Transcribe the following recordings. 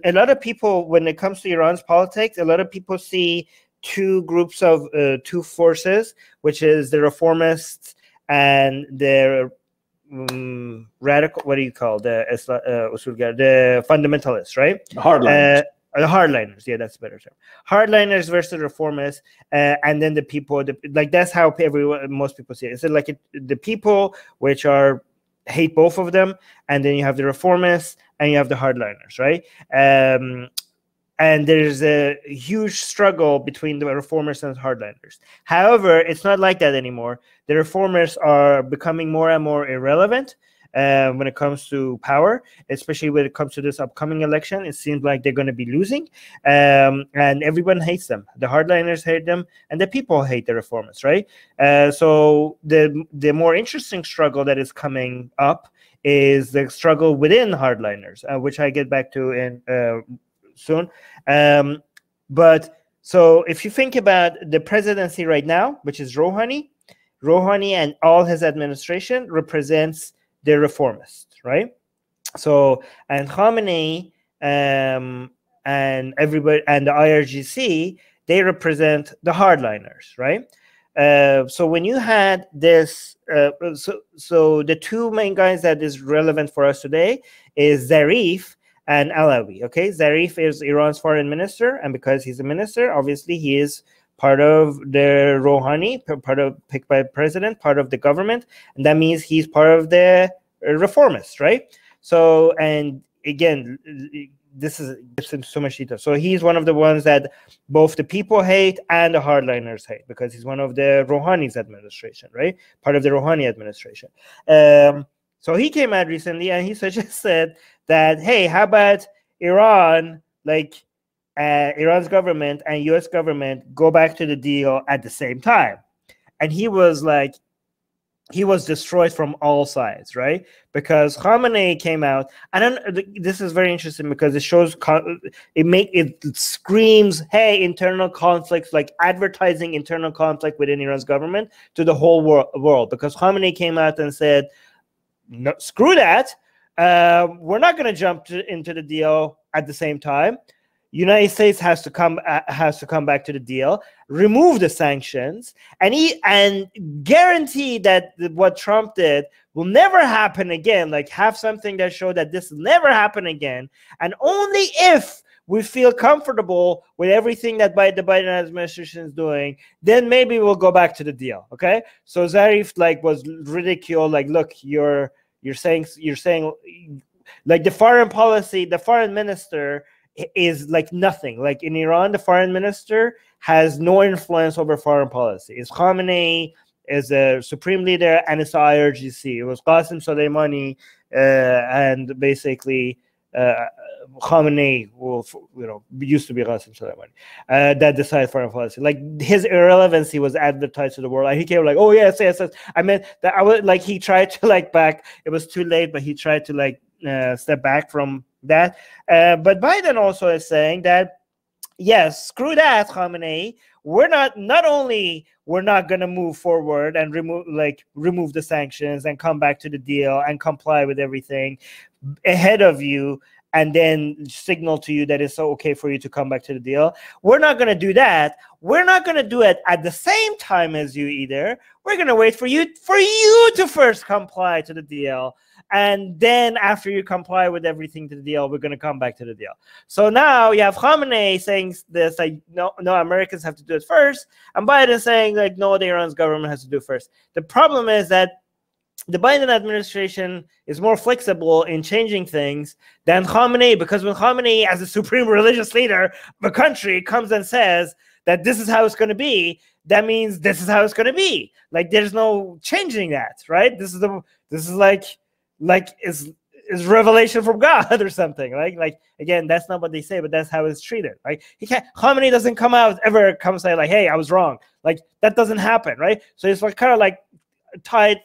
a lot of people, when it comes to Iran's politics, a lot of people see two groups of two forces, which is the reformists and the radical, what do you call the fundamentalists, right? Hardliners. The hardliners, yeah, that's a better term. Hardliners versus reformists, and then the people, like that's how most people see it. It's like the people which hate both of them, and then you have the reformists and you have the hardliners, right? And there's a huge struggle between the reformers and hardliners. However, it's not like that anymore. The reformers are becoming more and more irrelevant when it comes to power, especially when it comes to this upcoming election. It seems like they're going to be losing, and everyone hates them. The hardliners hate them, and the people hate the reformers, right? So the more interesting struggle that is coming up is the struggle within hardliners, which I get back to in soon. But so if you think about the presidency right now, which is Rouhani and all his administration represents the reformists, right? So, and Khamenei and everybody and the IRGC, they represent the hardliners, right? So when you had this, so the two main guys that is relevant for us today is Zarif and Alawi. Okay, Zarif is Iran's foreign minister, and because he's a minister, obviously he is part of the Rouhani, picked by the president, part of the government, and that means he's part of the reformists, right? So, and again, this is into so much detail. So he's one of the ones that both the people hate and the hardliners hate, because he's one of the Rouhani's administration, right? Part of the Rouhani administration. So he came out recently and he suggested that, hey, how about Iran, like Iran's government and US government go back to the deal at the same time? And he was like, he was destroyed from all sides, right? Because Khamenei came out, and this is very interesting because it shows, it screams, hey, internal conflicts, like advertising internal conflict within Iran's government to the whole world. Because Khamenei came out and said, no, screw that. We're not going to jump into the deal at the same time. United States has to come back to the deal, remove the sanctions, and guarantee that what Trump did will never happen again. Like have something that show that this will never happen again, and only if we feel comfortable with everything that the Biden administration is doing, then maybe we'll go back to the deal. Okay, so Zarif was ridiculed. Like, look, you're saying like the foreign minister is like nothing. Like in Iran, the foreign minister has no influence over foreign policy. It's Khamenei is a supreme leader, and it's the IRGC. It was Qasem Soleimani, and basically Khamenei, used to be Qasem Soleimani, that decided foreign policy. Like his irrelevancy was advertised to the world. Like he came like, oh yes. I meant that I was like, he tried to back. It was too late, but he tried to step back from that. But Biden also is saying that, yes, screw that, Khamenei. We're not only we're not going to move forward and remove the sanctions and come back to the deal and comply with everything ahead of you, and then signal to you that it's okay for you to come back to the deal. We're not going to do that. We're not going to do it at the same time as you either. We're going to wait for you to first comply to the deal. And then after you comply with everything to the deal, we're going to come back to the deal. So now you have Khamenei saying this, like, no, Americans have to do it first. And Biden saying, like, no, the Iran's government has to do it first. The problem is that the Biden administration is more flexible in changing things than Khamenei, because when Khamenei, as a supreme religious leader of the country, comes and says that this is how it's going to be, that means this is how it's going to be. Like, there's no changing that, right? This is like is revelation from God or something. Like again, that's not what they say, but that's how it's treated. Like Khamenei doesn't come say like, hey, I was wrong. Like that doesn't happen, right? So it's like kind of like tied.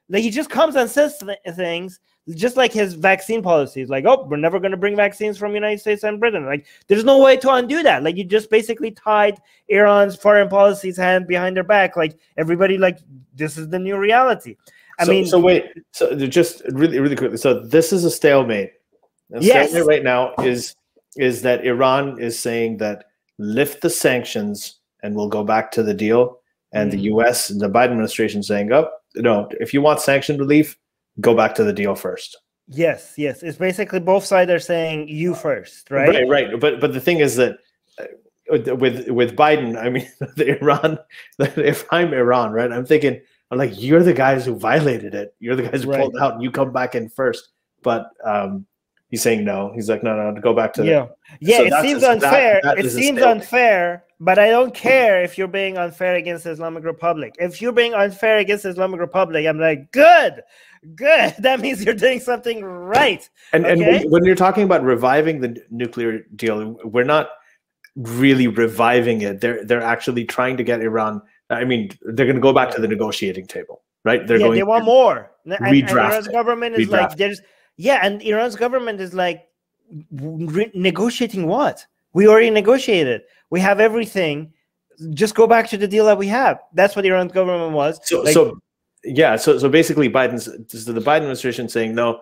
Like he just comes and says things, just like his vaccine policies. Like, oh, we're never going to bring vaccines from the United States and Britain. Like, there's no way to undo that. Like, you just basically tied Iran's foreign policy's hand behind their back. Like, everybody, like, this is the new reality. So just really, really quickly. So this is a stalemate. The stalemate right now is is that Iran is saying that lift the sanctions and we'll go back to the deal. And the US, the Biden administration saying, oh, no, if you want sanction relief, go back to the deal first. Yes, yes. It's basically both sides are saying you first, right? Right. But the thing is that with Biden, I mean, if I'm Iran, right, I'm thinking, I'm like, you're the guys who violated it. You're the guys who pulled out, and you come back in first. But he's saying no. He's like, no, go back to so it seems unfair. It seems unfair, but I don't care if you're being unfair against the Islamic Republic. If you're being unfair against the Islamic Republic, I'm like, good. That means you're doing something right. And when you're talking about reviving the nuclear deal, we're not really reviving it. They're actually trying to get Iran. I mean, they're going to go back to the negotiating table, right? They want more. And Iran's government is like, and Iran's government is like, negotiating what? We already negotiated. We have everything. Just go back to the deal that we have. That's what Iran's government was. So basically, the Biden administration saying no.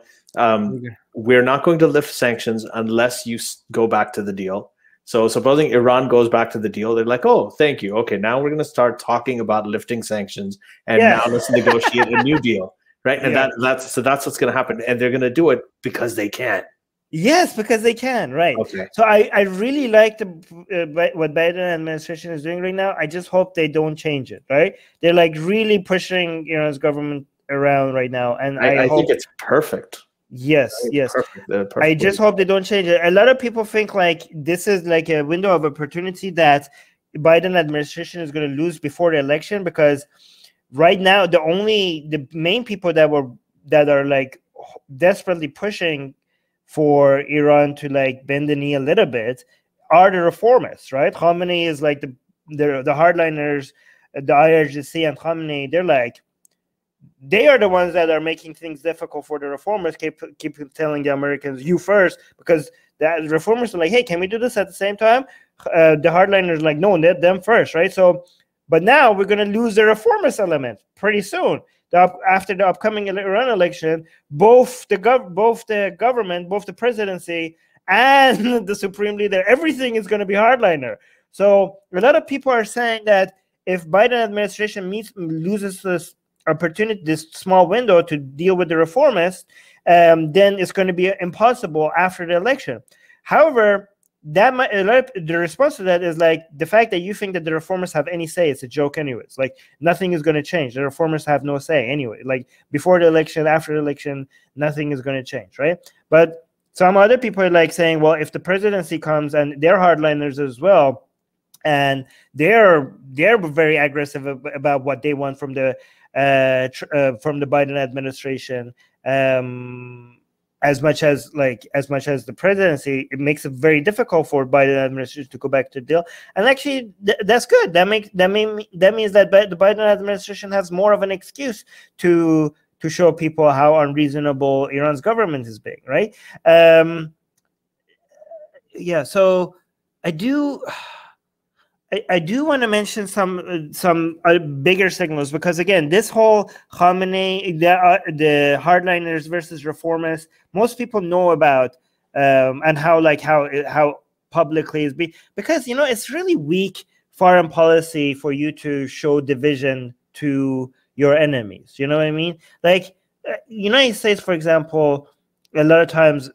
We're not going to lift sanctions unless you go back to the deal. So supposing Iran goes back to the deal, they're like, oh, thank you. Okay, now we're going to start talking about lifting sanctions, and now let's negotiate a new deal, right? And that's what's going to happen, and they're going to do it because they can. Yes, because they can, right? Okay. So I really like what Biden administration is doing right now. I just hope they don't change it, right? They're like really pushing Iran's government around right now, and I think it's perfect. Yes. Perfect. I just hope they don't change it. A lot of people think like this is like a window of opportunity that Biden administration is going to lose before the election, because right now the main people that are like desperately pushing for Iran to like bend the knee a little bit are the reformists, right? Khamenei is like the hardliners, the IRGC and Khamenei. They are the ones that are making things difficult for the reformers. Keep telling the Americans, you first, because the reformers are like, hey, can we do this at the same time? The hardliners are like, no, them first, right? So, but now we're going to lose the reformist element pretty soon. After the upcoming Iran election, both the government, both the presidency and the supreme leader, everything is going to be hardliner. So a lot of people are saying that if Biden administration loses this opportunity, this small window to deal with the reformists, then it's going to be impossible after the election. However, the response to that is like the fact that you think that the reformers have any say. It's a joke anyways. Like nothing is going to change. The reformers have no say anyway. Like before the election, after the election, nothing is going to change, right? But some other people are like saying, well, if the presidency comes and they're hardliners as well, and they're very aggressive about what they want from the Biden administration, as much as the presidency, it makes it very difficult for Biden administration to go back to the deal. And actually, that's good. That means that the Biden administration has more of an excuse to show people how unreasonable Iran's government is being, right? So I do want to mention some bigger signals, because again, this whole Khamenei, the hardliners versus reformists, most people know about, and how publicly is because it's really weak foreign policy for you to show division to your enemies. You know what I mean? Like United States, for example. A lot of times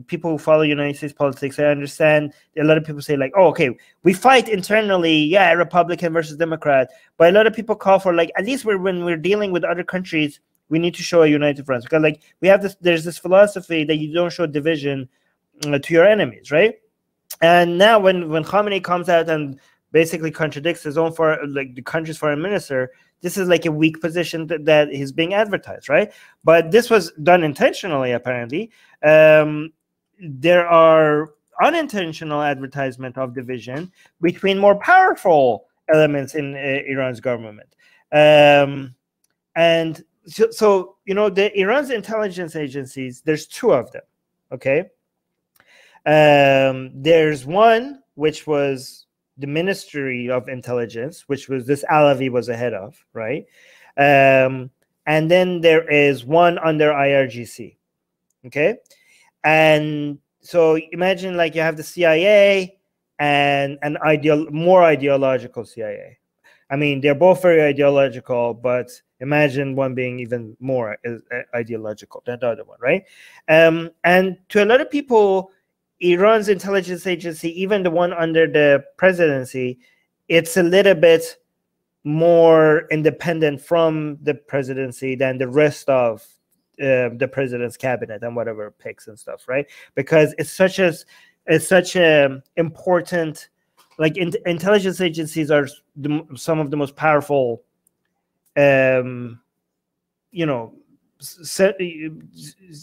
people who follow United States politics, I understand a lot of people say like, oh, okay, we fight internally, Republican versus Democrat, but a lot of people call for like, at least when we're dealing with other countries, we need to show a united front, because like there's this philosophy that you don't show division to your enemies, right? And now when Khamenei comes out and basically contradicts his own the country's foreign minister, this is like a weak position that is being advertised, right? But this was done intentionally, apparently. There are unintentional advertisement of division between more powerful elements in Iran's government. And so the Iran's intelligence agencies, there's two of them, okay? There's one, which was the Ministry of Intelligence, which was this Alavi was the head of, right? And then there is one under IRGC, okay? And so imagine like you have the CIA and an more ideological CIA. I mean, they're both very ideological, but imagine one being even more ideological than the other one, right? And to a lot of people, Iran's intelligence agency, even the one under the presidency, it's a little bit more independent from the presidency than the rest of the president's cabinet and whatever picks and stuff, right? Because it's such a important, like intelligence agencies are some of the most powerful, you know,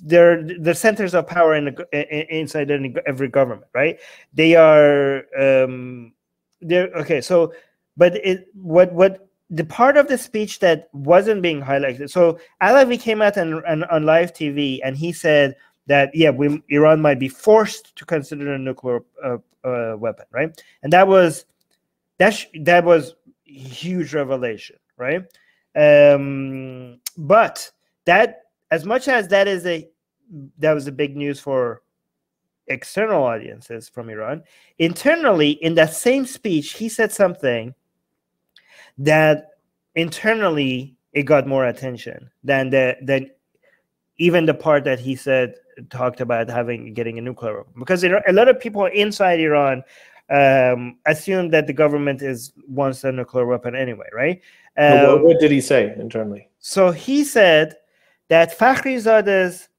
they're the centers of power inside every government, right? They are they're okay. So, but what the part of the speech that wasn't being highlighted. So Alavi came out on live TV and he said that Iran might be forced to consider a nuclear weapon, right? And that was huge revelation, right? But that, as much as that was a big news for external audiences from Iran, internally in that same speech he said something that internally it got more attention than even the part that he said talked about getting a nuclear weapon, because a lot of people inside Iran assume that the government wants a nuclear weapon anyway, right? What did he say internally? So he said that Fakhrizadeh's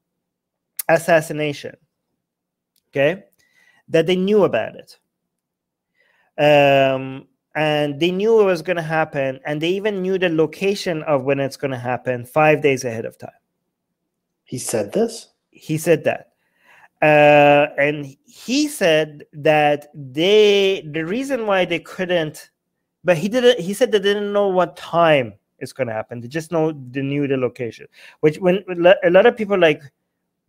assassination, okay, that they knew about it, and they knew it was going to happen, and they even knew the location of when it's going to happen 5 days ahead of time. He said this? He said that. And he said that the reason why they couldn't, but he said they didn't know what time it's going to happen. They just knew the location, which when a lot of people are like,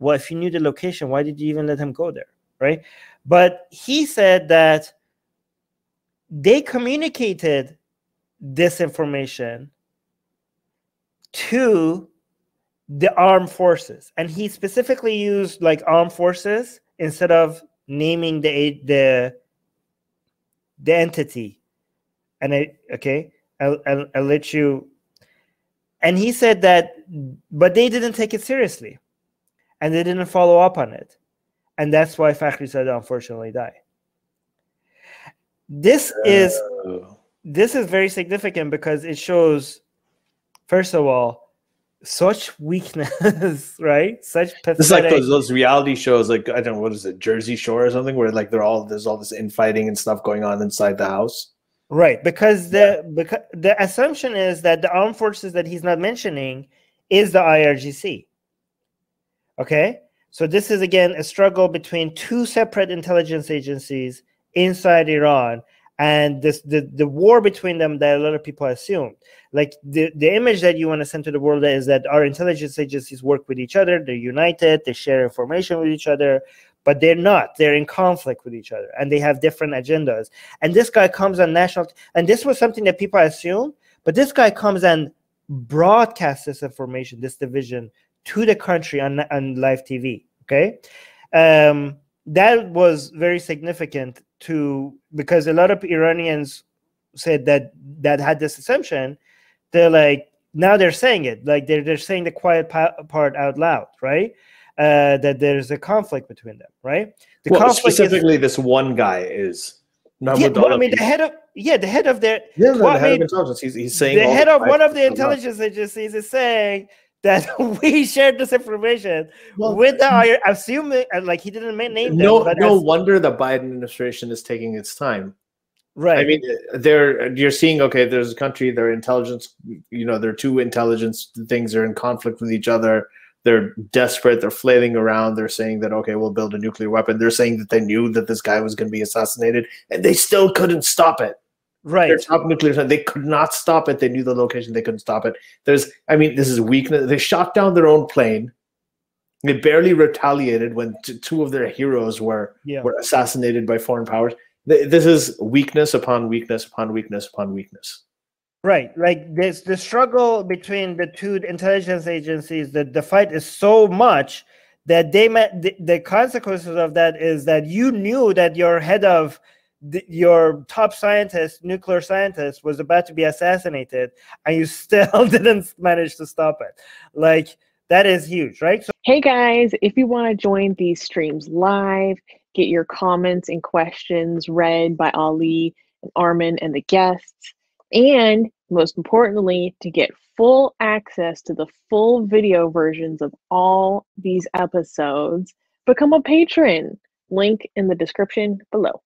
well, if you knew the location, why did you even let him go there, right? But he said that they communicated this information to the armed forces, and he specifically used like armed forces instead of naming the entity. And I'll let you. And he said that, but they didn't take it seriously, and they didn't follow up on it, and that's why Fakhrizadeh unfortunately died. This is very significant because it shows, first of all, such weakness, right? Such pathetic. It's like those reality shows, like, I don't know, what is it, Jersey Shore or something, where like there's all this infighting and stuff going on inside the house. Right, because the assumption is that the armed forces that he's not mentioning is the IRGC. Okay, so this is again a struggle between two separate intelligence agencies inside Iran, and the war between them that a lot of people assume. Like the image that you want to send to the world is that our intelligence agencies work with each other, they're united, they share information with each other, but they're not. They're in conflict with each other, and they have different agendas. And this guy comes on national, and this was something that people assume, but this guy comes and broadcasts this information, this division, to the country on live TV. Okay, that was very significant because a lot of Iranians said that had this assumption. They're like, now they're saying it, like they're saying the quiet part out loud, right? That there's a conflict between them, right? The conflict specifically this one guy is. I mean, the head of their head of intelligence. He's saying the head of one of the intelligence agencies is saying that we shared this information with the assuming, like he didn't name them. No wonder the Biden administration is taking its time. Right. I mean, you're seeing, okay, there's a country, their intelligence, their two intelligence things are in conflict with each other. They're desperate. They're flailing around. They're saying that, okay, we'll build a nuclear weapon. They're saying that they knew that this guy was going to be assassinated, and they still couldn't stop it. Right. Their top nuclear, they could not stop it. They knew the location. They couldn't stop it. This is weakness. They shot down their own plane. They barely retaliated when two of their heroes were assassinated by foreign powers. This is weakness upon weakness upon weakness upon weakness. Right. Like there's the struggle between the two intelligence agencies, that the fight is so much that they met the consequences of that is that you knew that your head of your top scientist, nuclear scientist, was about to be assassinated, and you still didn't manage to stop it. Like, that is huge, right? So, hey guys, if you want to join these streams live, get your comments and questions read by Ali and Armin and the guests, and most importantly, to get full access to the full video versions of all these episodes, become a patron. Link in the description below.